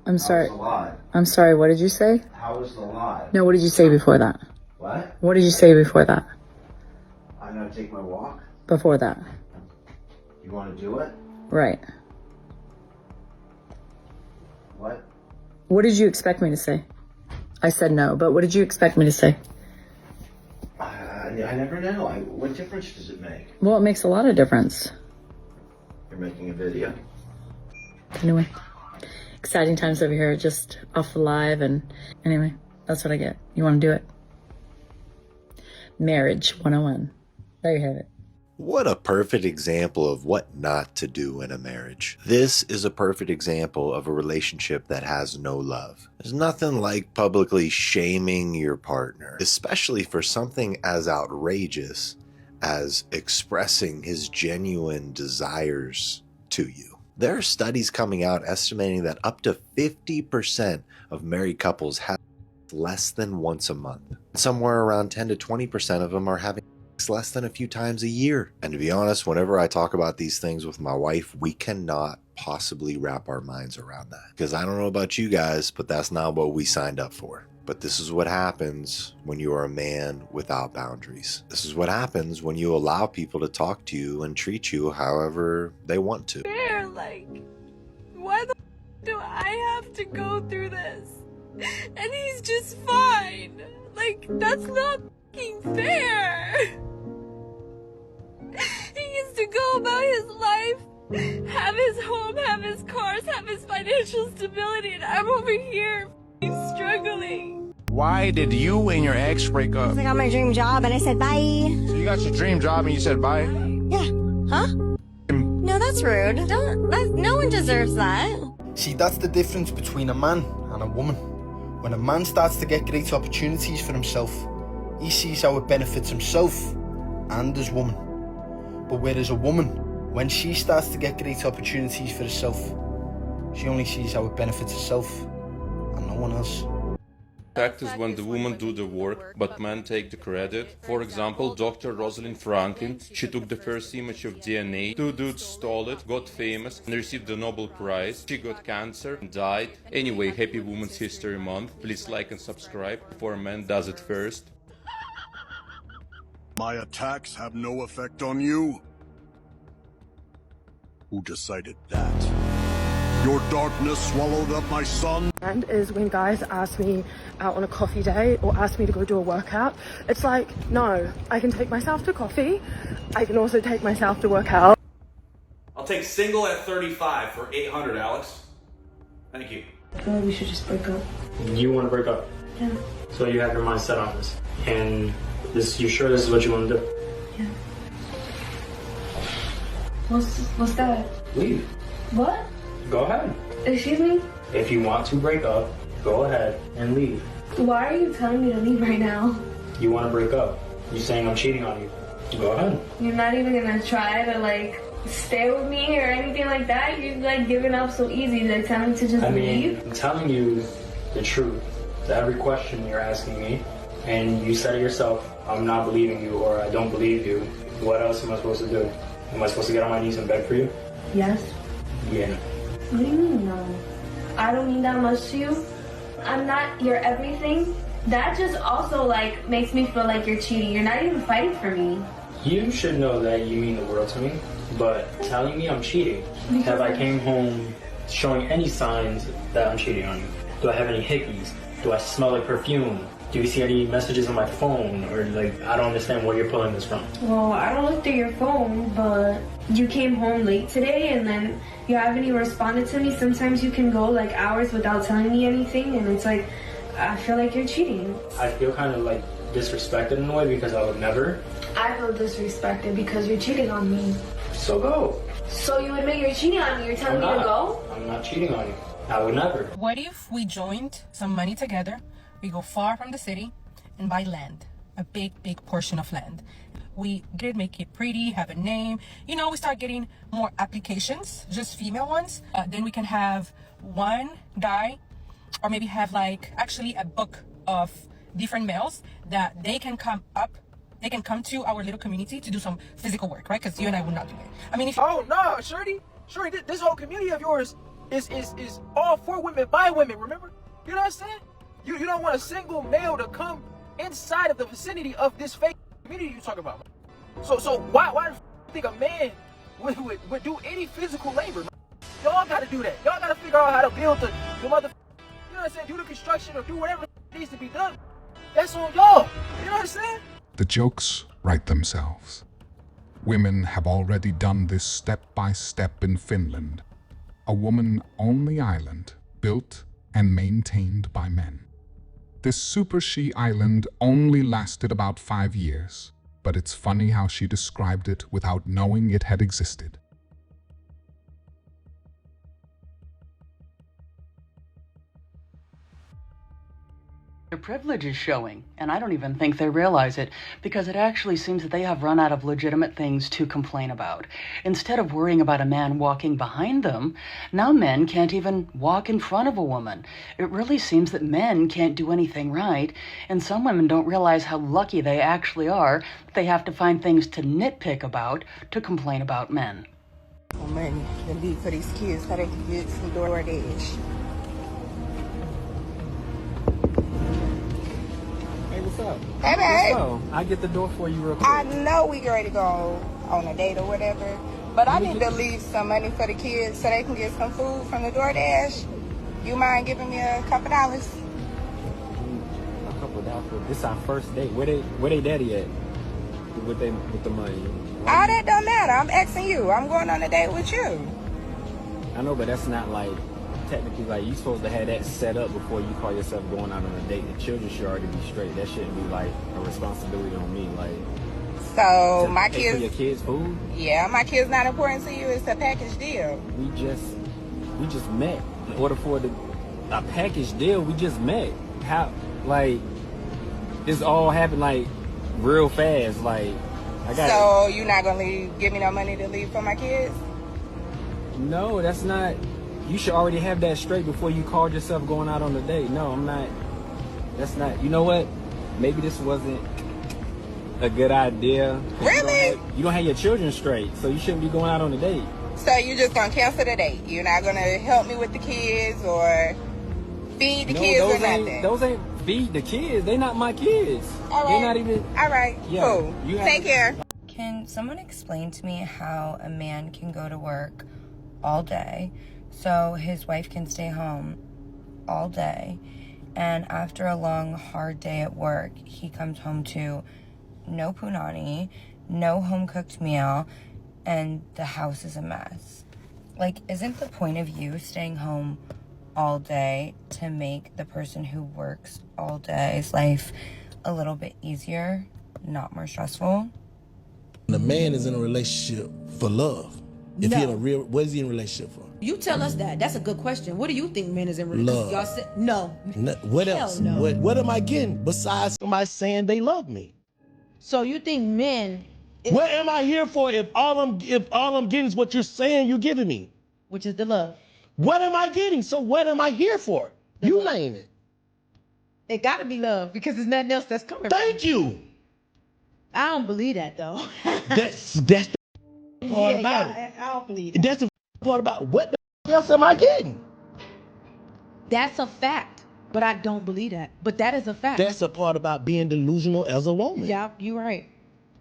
I'm sorry. How was the lie? I'm sorry, what did you say? How was the lie? No, what did you say before that? What? What did you say before that? I'm gonna take my walk? Before that. You wanna do it? Right. What? What did you expect me to say? I said no, but what did you expect me to say? I never know. What difference does it make? Well, it makes a lot of difference. You're making a video. Anyway, exciting times over here, just off the live, and anyway, that's what I get. You want to do it? Marriage 101. There you have it. What a perfect example of what not to do in a marriage. This is a perfect example of a relationship that has no love. There's nothing like publicly shaming your partner, especially for something as outrageous as expressing his genuine desires to you. There are studies coming out estimating that up to 50% of married couples have less than once a month. Somewhere around 10 to 20% of them are having less than a few times a year. And to be honest, whenever I talk about these things with my wife, we cannot possibly wrap our minds around that. Because I don't know about you guys, but that's not what we signed up for. But this is what happens when you are a man without boundaries. This is what happens when you allow people to talk to you and treat you however they want to. Fair, like, why the do I have to go through this? And he's just fine. Like, that's not fair. He used to go about his life, have his home, have his cars, have his financial stability, and I'm over here struggling. Why did you and your ex break up? I got my dream job and I said bye. So you got your dream job and you said bye? Yeah. Huh? No, that's rude. No one deserves that. See, that's the difference between a man and a woman. When a man starts to get great opportunities for himself, he sees how it benefits himself and his woman. But whereas a woman, when she starts to get great opportunities for herself, she only sees how it benefits herself and no one else. Fact is when the women do the work, but men take the credit. For example, Dr. Rosalind Franklin, she took the first image of DNA. Two dudes stole it, got famous, and received the Nobel Prize. She got cancer and died. Anyway, happy Women's History Month. Please like and subscribe before a man does it first. My attacks have no effect on you? Who decided that? Your darkness swallowed up my son? And is when guys ask me out on a coffee date or ask me to go do a workout, it's like, no, I can take myself to coffee. I can also take myself to work out. I'll take single at 35 for 800, Alex. Thank you. I feel like we should just break up. You want to break up? Yeah. So you have your mind set on this. And this, you sure this is what you want to do? Yeah. What's that? Leave. What? Go ahead. Excuse me? If you want to break up, go ahead and leave. Why are you telling me to leave right now? You want to break up. You're saying I'm cheating on you. Go ahead. You're not even gonna try to like stay with me or anything like that? You're like giving up so easy, like telling me to just leave? I'm telling you the truth. To every question you're asking me, and you said it yourself, I'm not believing you or I don't believe you. What else am I supposed to do? Am I supposed to get on my knees and beg for you? Yes. Yeah. What do you mean no? I don't mean that much to you. I'm not your everything. That just also like makes me feel like you're cheating. You're not even fighting for me. You should know that you mean the world to me, but telling me I'm cheating, have I came home showing any signs that I'm cheating on you? Do I have any hickeys? Do I smell like perfume? Do you see any messages on my phone? Or like, I don't understand where you're pulling this from. Well, I don't look through your phone, but you came home late today and then you haven't even responded to me. Sometimes you can go like hours without telling me anything and it's like, I feel like you're cheating. I feel kind of like disrespected in a way because I would never. I feel disrespected because you're cheating on me. So go. So you admit you're cheating on me? You're telling me to go? I'm not cheating on you. I would never. What if we joined some money together, we go far from the city and buy land, a big portion of land. We make it pretty, have a name. You know, we start getting more applications, just female ones. Then we can have one guy or maybe have like actually a book of different males that they can come to our little community to do some physical work, right? Because you and I would not do it. I mean, if Oh, no, Shorty, this whole community of yours, is all for women by women, remember? You know what I'm saying? You don't want a single male to come inside of the vicinity of this fake community you talk about. So why do you think a man would do any physical labor? Y'all gotta do that. Y'all gotta figure out how to build the mother, you know what I'm saying, do the construction or do whatever needs to be done. That's on y'all. You know what I'm saying? The jokes write themselves. Women have already done this step by step in Finland, a woman-only island built and maintained by men. This super she island only lasted about 5 years, but it's funny how she described it without knowing it had existed. Their privilege is showing, and I don't even think they realize it, because it actually seems that they have run out of legitimate things to complain about. Instead of worrying about a man walking behind them, now men can't even walk in front of a woman. It really seems that men can't do anything right, and some women don't realize how lucky they actually are that they have to find things to nitpick about to complain about men. Money to leave for these kids so they can get some DoorDash. What's up? Hey, babe. So, I get the door for you real quick. I know we ready to go on a date or whatever, but I need to leave some money for the kids so they can get some food from the DoorDash. You mind giving me a couple dollars? A couple dollars. This our first date. Where they daddy at? With the money. All that don't matter. I'm asking you. I'm going on a date with you. I know, but that's not like technically like you supposed to have that set up before you call yourself going out on a date. The children should already be straight. That shouldn't be like a responsibility on me. Like, so my pay kids, for your kids' food. Yeah, my kids not important to you. It's a package deal. We just met. In order for a package deal, we just met. How like this all happened like real fast. Like I got. So you're not gonna give me no money to leave for my kids? No, that's not. You should already have that straight before you called yourself going out on a date. No, I'm not. That's not. You know what? Maybe this wasn't a good idea. Really? You don't have your children straight, so you shouldn't be going out on a date. So you just gonna cancel the date? You're not gonna help me with the kids or feed the kids or nothing? Those ain't feed the kids. They not my kids. All right. They're not even. All right. Yeah, cool. Take care. Can someone explain to me how a man can go to work all day so his wife can stay home all day, and after a long, hard day at work, he comes home to no punani, no home-cooked meal, and the house is a mess? Like, isn't the point of you staying home all day to make the person who works all day's life a little bit easier, not more stressful? The man is in a relationship for love. If he in a real, what is he in a relationship for? You tell us that. That's a good question. What do you think men is in Love. Y'all said no. What else? No. What am I getting besides somebody saying they love me? So you think men? What am I here for if all I'm getting is what you're saying you're giving me? Which is the love. What am I getting? So what am I here for? You name it. It gotta be love because there's nothing else that's coming. Thank you. I don't believe that though. That's the part about it. I don't believe that. That's the part about what the else am I getting? That's a fact, but I don't believe that. But that is a fact. That's the part about being delusional as a woman. Yeah, you're right.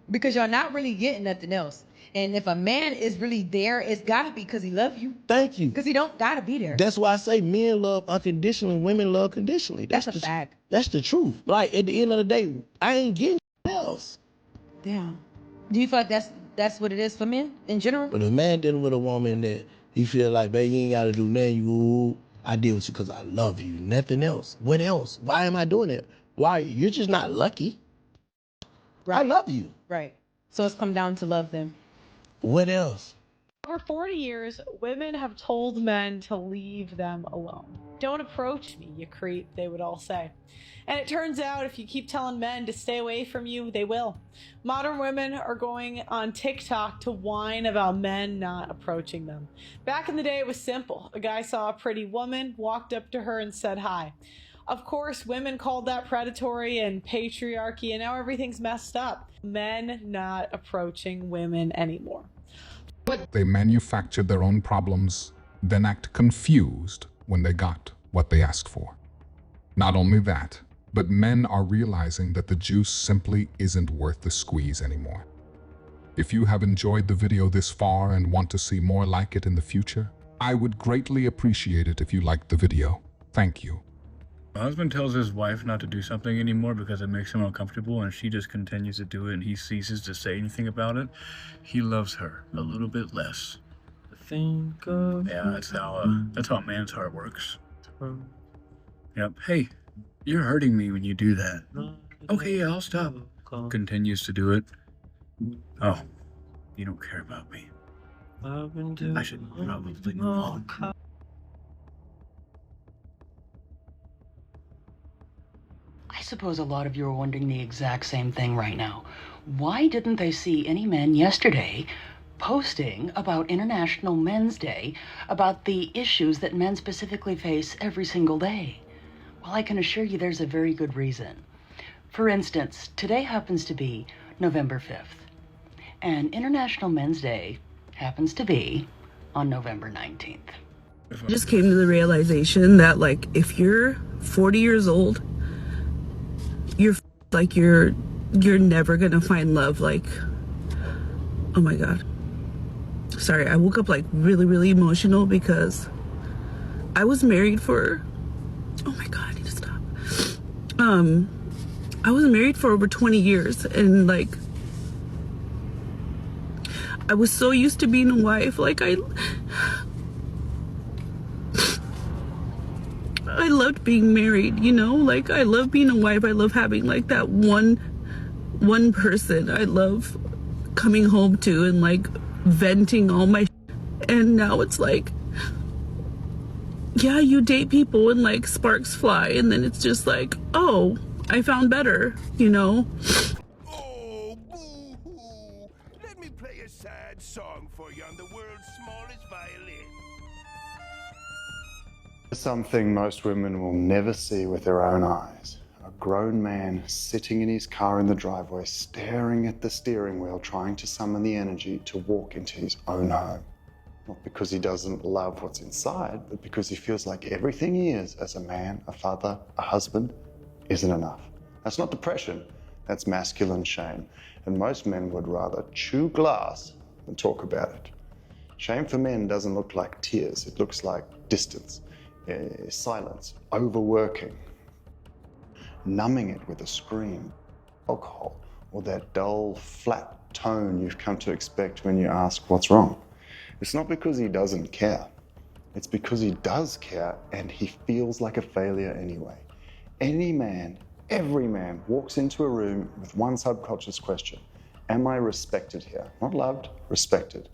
Because you're not really getting nothing else. And if a man is really there, it's gotta be because he loves you. Thank you. Because he don't gotta be there. That's why I say men love unconditionally, women love conditionally. That's a fact. That's the truth. Like at the end of the day, I ain't getting else. Damn. Do you feel like that's what it is for men in general? But a man dealing with a woman that he feel like, baby, you ain't gotta do nothing. I deal with you because I love you. Nothing else. What else? Why am I doing it? Why? You're just not lucky. Right. I love you. Right. So it's come down to love them. What else? For 40 years, women have told men to leave them alone. Don't approach me, you creep, they would all say. And it turns out if you keep telling men to stay away from you, they will. Modern women are going on TikTok to whine about men not approaching them. Back in the day, it was simple. A guy saw a pretty woman, walked up to her and said hi. Of course, women called that predatory and patriarchy, and now everything's messed up. Men not approaching women anymore. They manufacture their own problems then act confused when they got what they asked for. Not only that, but men are realizing that the juice simply isn't worth the squeeze anymore. If you have enjoyed the video this far and want to see more like it in the future, I would greatly appreciate it if you liked the video. Thank you. My husband tells his wife not to do something anymore because it makes him uncomfortable, and she just continues to do it, and he ceases to say anything about it. He loves her a little bit less. Yeah, that's how a man's heart works. Yep. Hey, you're hurting me when you do that. Okay, yeah, I'll stop. Continues to do it. Oh, you don't care about me. I should probably move on. I suppose a lot of you are wondering the exact same thing right now. Why didn't they see any men yesterday posting about International Men's Day, about the issues that men specifically face every single day? Well, I can assure you there's a very good reason. For instance, today happens to be November 5th, and International Men's Day happens to be on November 19th. I just came to the realization that, like, if you're 40 years old, you're never gonna find love. Like, oh my God. Sorry, I woke up like really emotional because I was married for, oh my God, I need to stop. I was married for over 20 years, and like, I was so used to being a wife. Like, I loved being married, you know? Like, I love being a wife. I love having like that one person I love coming home to and like venting all my and now it's like, yeah, you date people and like sparks fly, and then it's just like, oh, I found better, you know? Oh, boo-hoo. Let me play a sad song for you on the world's smallest violin. Something most women will never see with their own eyes. A grown man sitting in his car in the driveway, staring at the steering wheel, trying to summon the energy to walk into his own home. Not because he doesn't love what's inside, but because he feels like everything he is as a man, a father, a husband, isn't enough. That's not depression, that's masculine shame. And most men would rather chew glass than talk about it. Shame for men doesn't look like tears, it looks like distance. Silence, overworking, numbing it with a scream, alcohol, or that dull, flat tone you've come to expect when you ask what's wrong. It's not because he doesn't care. It's because he does care and he feels like a failure anyway. Any man, every man walks into a room with one subconscious question. Am I respected here? Not loved, respected.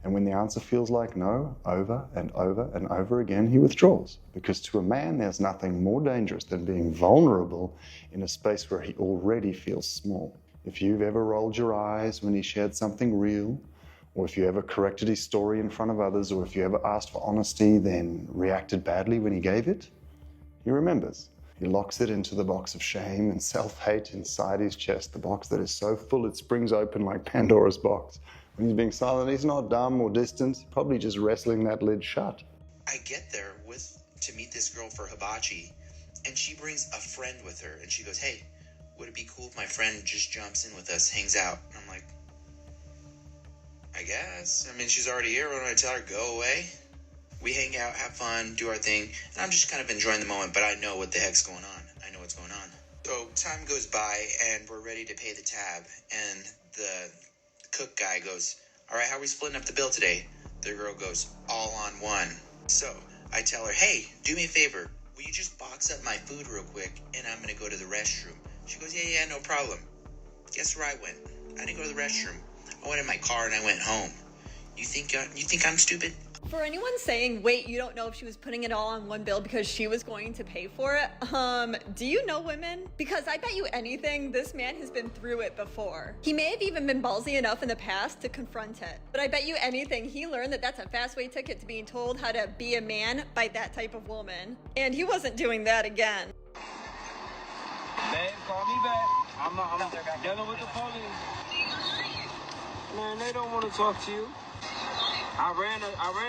And when the answer feels like no, over and over and over again, he withdraws. Because to a man, there's nothing more dangerous than being vulnerable in a space where he already feels small. If you've ever rolled your eyes when he shared something real, or if you ever corrected his story in front of others, or if you ever asked for honesty, then reacted badly when he gave it, he remembers. He locks it into the box of shame and self-hate inside his chest, the box that is so full it springs open like Pandora's box. When he's being silent, he's not dumb or distant, probably just wrestling that lid shut. I get there to meet this girl for hibachi, and she brings a friend with her, and she goes, hey, would it be cool if my friend just jumps in with us, hangs out? And I'm like, I guess. I mean, she's already here. What do I tell her? Go away? We hang out, have fun, do our thing, and I'm just kind of enjoying the moment, but I know what the heck's going on. I know what's going on. So time goes by, and we're ready to pay the tab, and the cook guy goes, all right, how are we splitting up the bill today? The girl goes, all on one. So I tell her, hey, do me a favor. Will you just box up my food real quick, and I'm going to go to the restroom? She goes, yeah, no problem. Guess where I went? I didn't go to the restroom. I went in my car and I went home. You think I'm stupid? For anyone saying, wait, you don't know if she was putting it all on one bill because she was going to pay for it, do you know women? Because I bet you anything, this man has been through it before. He may have even been ballsy enough in the past to confront it, but I bet you anything, he learned that that's a fast-way ticket to being told how to be a man by that type of woman. And he wasn't doing that again. Babe, call me back. I'm dealing with the police. Man, they don't want to talk to you. I ran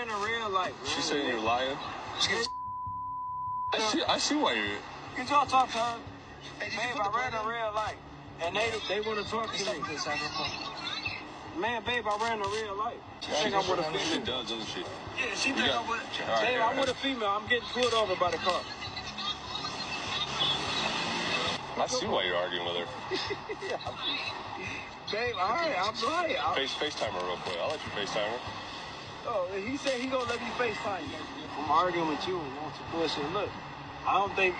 a real life, man. She saying you're lying? I see why you're... Could y'all talk to her? Babe, I ran a real life. And they want to talk to me. Man, babe, I ran a real life. She think I'm with a female. She does, doesn't she? Yeah, she think I'm with... Babe, I'm with a female. I'm getting pulled over by the car. I see why you're arguing with her. Babe, all right, I'm right. FaceTime her real quick. I'll let you FaceTime her. Oh, he said he gonna let me FaceTime you. I'm arguing with you and want some bullshit. Look, I don't think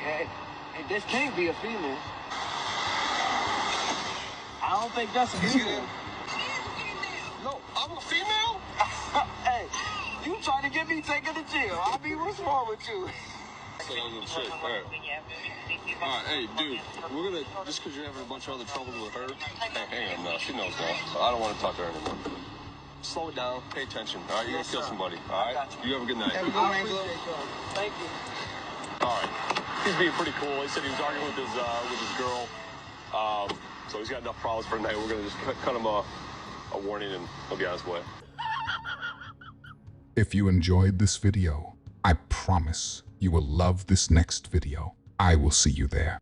this can't be a female. I don't think that's a female. No, I'm a female? Hey, you trying to get me taken to jail. I mean, what's wrong with you? So that was a chick. All right. All right, hey, dude, we're gonna, just because you're having a bunch of other trouble with her, hey, hang on now, she knows now. I don't want to talk to her anymore. Slow it down, pay attention, all right? You're gonna kill somebody, all right? You have a good night. Have a good night, thank you. All right. He's being pretty cool. He said he was arguing with his girl. So he's got enough problems for tonight. We're gonna just cut him a warning and he'll be on his way. If you enjoyed this video, I promise you will love this next video. I will see you there.